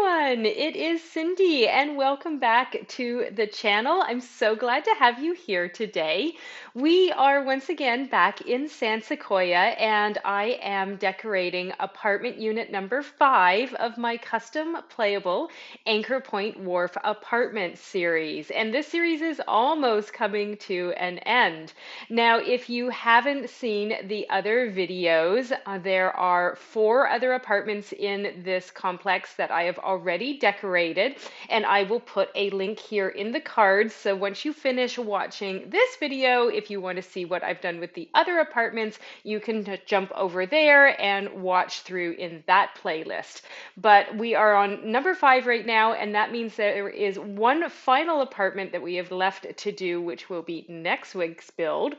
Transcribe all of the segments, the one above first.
everyone, it is Cindy and welcome back to the channel. I'm so glad to have you here today. We are once again back in San Sequoia and I am decorating apartment unit number 5 of my custom playable Anchorpoint Wharf apartment series. And this series is almost coming to an end. Now, if you haven't seen the other videos, there are 4 other apartments in this complex that I have already decorated, and I will put a link here in the cards. So once you finish watching this video, if you want to see what I've done with the other apartments, you can jump over there and watch through in that playlist. But we are on number 5 right now, and that means that there is one final apartment that we have left to do, which will be next week's build.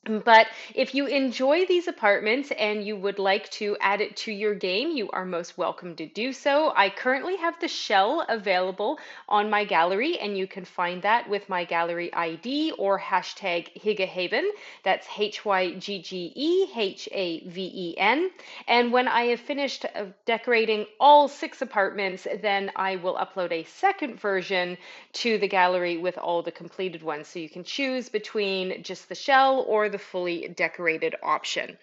But if you enjoy these apartments and you would like to add it to your game, you are most welcome to do so. I currently have the shell available on my gallery, and you can find that with my gallery ID or hashtag Hyggehaven. That's HYGGEHAVEN. And when I have finished decorating all 6 apartments, then I will upload a second version to the gallery with all the completed ones. So you can choose between just the shell or the fully decorated option.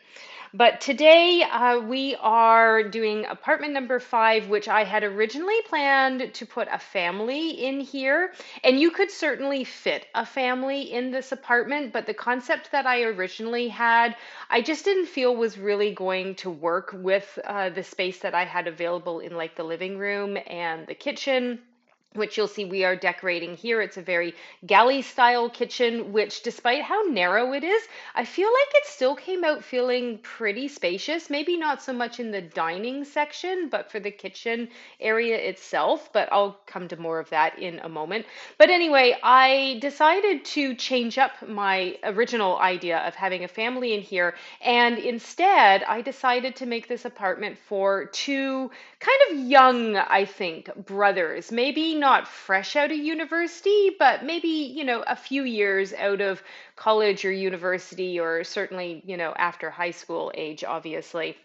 But today we are doing apartment number 5, which I had originally planned to put a family in here. And you could certainly fit a family in this apartment, but the concept that I originally had, I just didn't feel was really going to work with the space that I had available in like the living room and the kitchen, which you'll see we are decorating here. It's a very galley style kitchen, which despite how narrow it is, I feel like it still came out feeling pretty spacious. Maybe not so much in the dining section, but for the kitchen area itself. But I'll come to more of that in a moment. But anyway, I decided to change up my original idea of having a family in here. And instead, I decided to make this apartment for 2 kind of young, I think, brothers. Maybe not fresh out of university, but maybe, a few years out of college or university, or certainly, after high school age, obviously.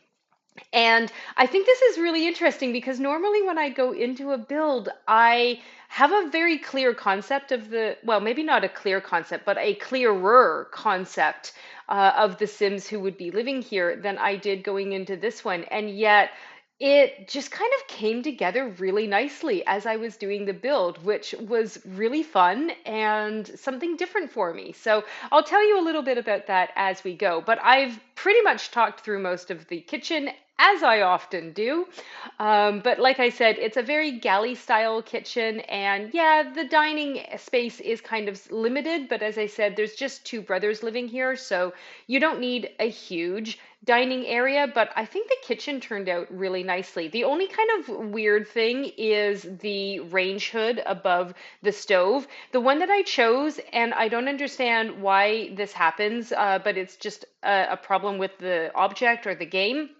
And I think this is really interesting because normally when I go into a build, I have a very clear concept of well, maybe not a clear concept, but a clearer concept of the Sims who would be living here than I did going into this one. And yet, it just kind of came together really nicely as I was doing the build, which was really fun and something different for me. So I'll tell you a little bit about that as we go. But I've pretty much talked through most of the kitchen, as I often do. But like I said, it's a very galley style kitchen. And yeah, the dining space is kind of limited. But as I said, there's just 2 brothers living here. So you don't need a huge dining area, but I think the kitchen turned out really nicely. The only kind of weird thing is the range hood above the stove. The one that I chose, and I don't understand why this happens, but it's just a problem with the object or the game.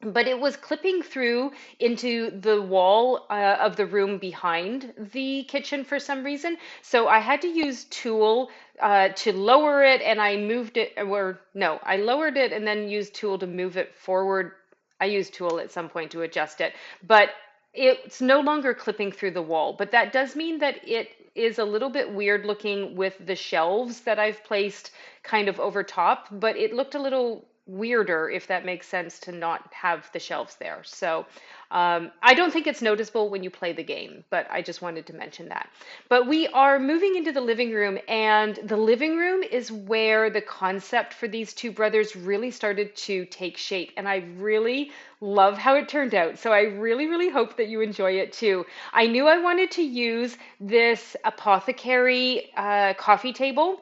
But it was clipping through into the wall of the room behind the kitchen for some reason. So I had to use tool to lower it, and I moved it, or no, I lowered it and then used tool to move it forward. I used tool at some point to adjust it, but it's no longer clipping through the wall. But that does mean that it is a little bit weird looking with the shelves that I've placed kind of over top, but it looked a little weirder, if that makes sense, to not have the shelves there. So I don't think it's noticeable when you play the game, but I just wanted to mention that. But we are moving into the living room, and the living room is where the concept for these 2 brothers really started to take shape, and I really love how it turned out. So I really, really hope that you enjoy it too. I knew I wanted to use this apothecary coffee table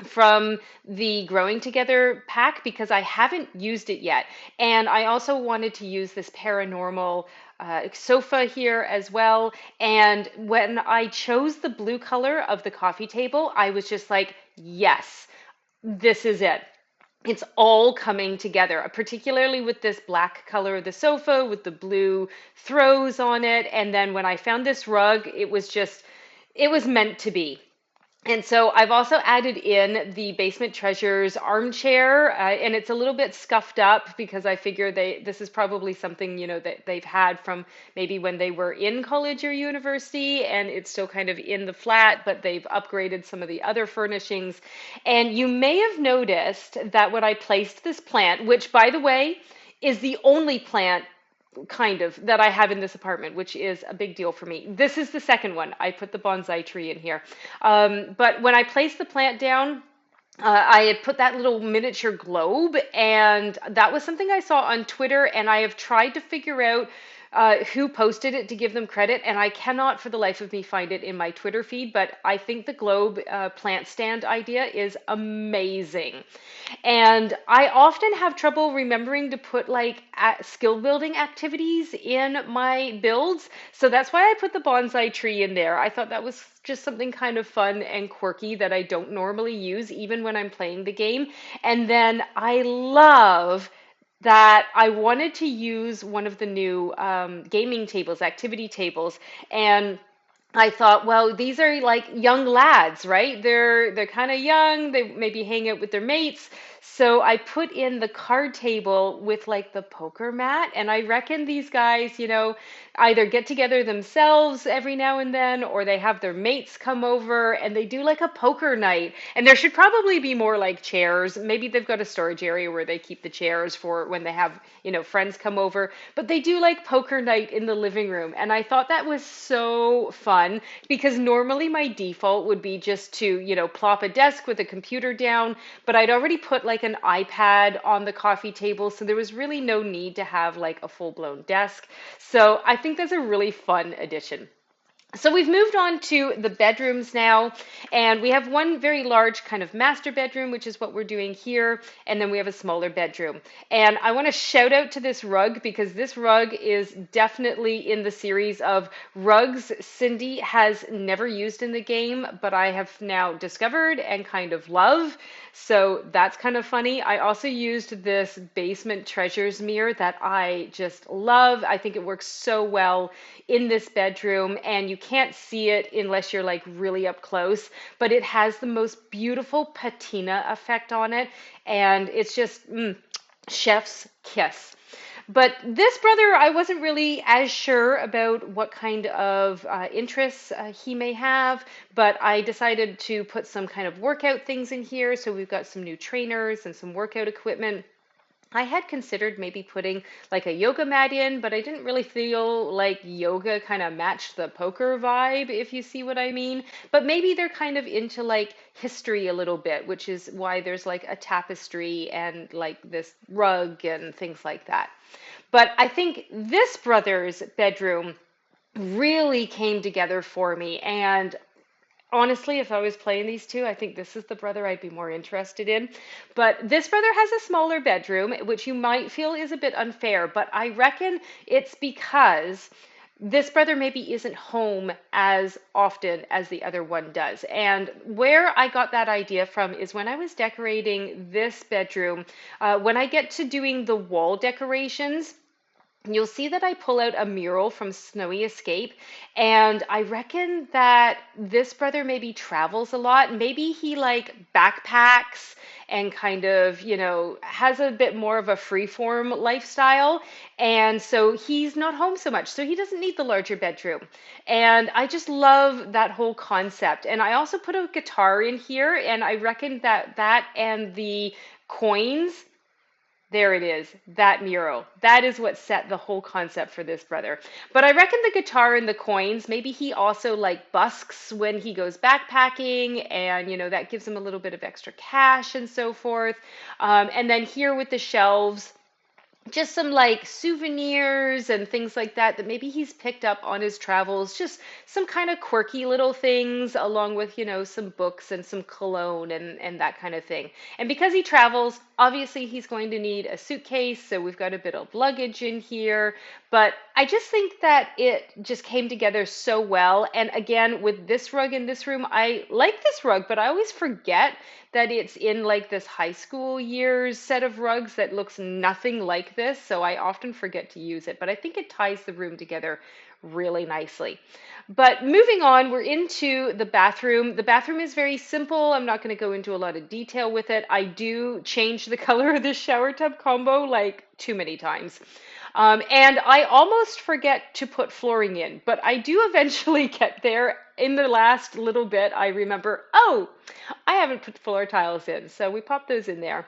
from the Growing Together pack because I haven't used it yet. And I also wanted to use this paranormal sofa here as well. And when I chose the blue color of the coffee table, I was just like, yes, this is it. It's all coming together, particularly with this black color of the sofa with the blue throws on it. And then when I found this rug, it was meant to be. And so I've also added in the Basement Treasures armchair, and it's a little bit scuffed up because I figure this is probably something, that they've had from maybe when they were in college or university, and it's still kind of in the flat, but they've upgraded some of the other furnishings. And you may have noticed that when I placed this plant, which by the way is the only plant kind of that I have in this apartment, which is a big deal for me. This is the second one. I put the bonsai tree in here. But when I placed the plant down, I had put that little miniature globe, and that was something I saw on Twitter, and I have tried to figure out who posted it to give them credit, and I cannot for the life of me find it in my Twitter feed, but I think the globe plant stand idea is amazing. And I often have trouble remembering to put like skill building activities in my builds. So that's why I put the bonsai tree in there. I thought that was just something kind of fun and quirky that I don't normally use, even when I'm playing the game. And then I love that I wanted to use one of the new gaming tables, activity tables, and I thought, well, these are like young lads, right? They're kind of young. They maybe hang out with their mates. So I put in the card table with like the poker mat, and I reckon these guys, either get together themselves every now and then, or they have their mates come over and they do like a poker night. And there should probably be more like chairs. Maybe they've got a storage area where they keep the chairs for when they have, friends come over. But they do like poker night in the living room. And I thought that was so fun because normally my default would be just to, plop a desk with a computer down, but I'd already put like an iPad on the coffee table, so there was really no need to have like a full-blown desk. So I think that's a really fun addition. So we've moved on to the bedrooms now, and we have one very large kind of master bedroom, which is what we're doing here, and then we have a smaller bedroom. And I want to shout out to this rug because this rug is definitely in the series of rugs Cindy has never used in the game, but I have now discovered and kind of love. So that's kind of funny. I also used this Basement Treasures mirror that I just love. I think it works so well in this bedroom, and you can't see it unless you're like really up close, but it has the most beautiful patina effect on it, and it's just chef's kiss. But this brother, I wasn't really as sure about what kind of interests he may have, but I decided to put some kind of workout things in here. So we've got some new trainers and some workout equipment. I had considered maybe putting like a yoga mat in, but I didn't really feel like yoga kind of matched the poker vibe, if you see what I mean. But maybe they're kind of into like history a little bit, which is why there's like a tapestry and like this rug and things like that. But I think this brother's bedroom really came together for me. And honestly, if I was playing these two, I think this is the brother I'd be more interested in. But this brother has a smaller bedroom, which you might feel is a bit unfair, but I reckon it's because this brother maybe isn't home as often as the other one does. And where I got that idea from is when I was decorating this bedroom, when I get to doing the wall decorations, you'll see that I pull out a mural from Snowy Escape, and I reckon that this brother maybe travels a lot. Maybe he like backpacks and kind of, has a bit more of a freeform lifestyle. And so he's not home so much. So he doesn't need the larger bedroom. And I just love that whole concept. And I also put a guitar in here, and I reckon that that and the coins, there it is, that mural. That is what set the whole concept for this brother. But I reckon the guitar and the coins, maybe he also like busks when he goes backpacking, and that gives him a little bit of extra cash and so forth. And then here with the shelves, just some like souvenirs and things like that that maybe he's picked up on his travels, just some kind of quirky little things along with, some books and some cologne and that kind of thing. And because he travels, obviously he's going to need a suitcase, so we've got a bit of luggage in here. But I just think that it just came together so well. And again, with this rug in this room, I like this rug, but I always forget that it's in like this high school years set of rugs that looks nothing like this. So I often forget to use it, but I think it ties the room together really nicely. But moving on, we're into the bathroom. The bathroom is very simple. I'm not going to go into a lot of detail with it. I do change the color of the shower tub combo like too many times. And I almost forget to put flooring in, but I do eventually get there. In the last little bit, I remember, oh, I haven't put floor tiles in. So we pop those in there.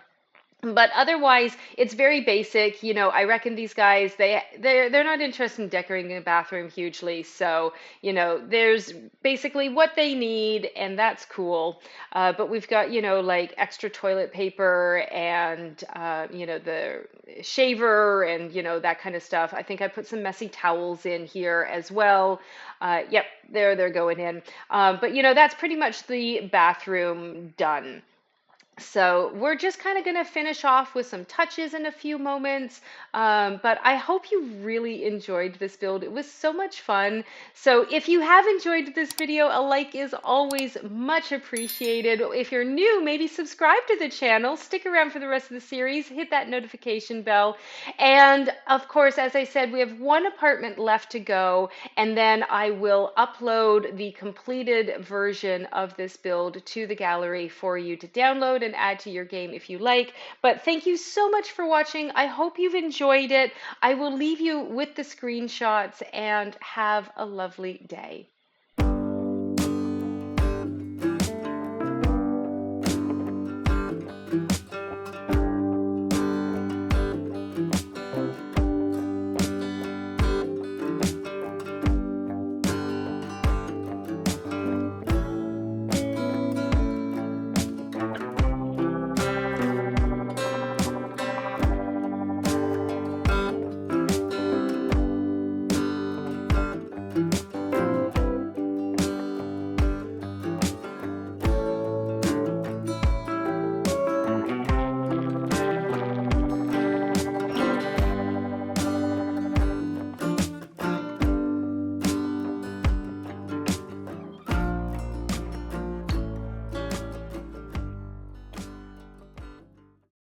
But otherwise, it's very basic. I reckon these guys they're not interested in decorating a bathroom hugely. So, there's basically what they need, and that's cool. But we've got, like extra toilet paper and the shaver and that kind of stuff. I think I put some messy towels in here as well. Yep, they're going in. But that's pretty much the bathroom done. So we're just kind of going to finish off with some touches in a few moments. But I hope you really enjoyed this build. It was so much fun. So if you have enjoyed this video, a like is always much appreciated. If you're new, maybe subscribe to the channel. Stick around for the rest of the series. Hit that notification bell. And of course, as I said, we have one apartment left to go. And then I will upload the completed version of this build to the gallery for you to download and add to your game if you like. But thank you so much for watching. I hope you've enjoyed it. I will leave you with the screenshots and have a lovely day.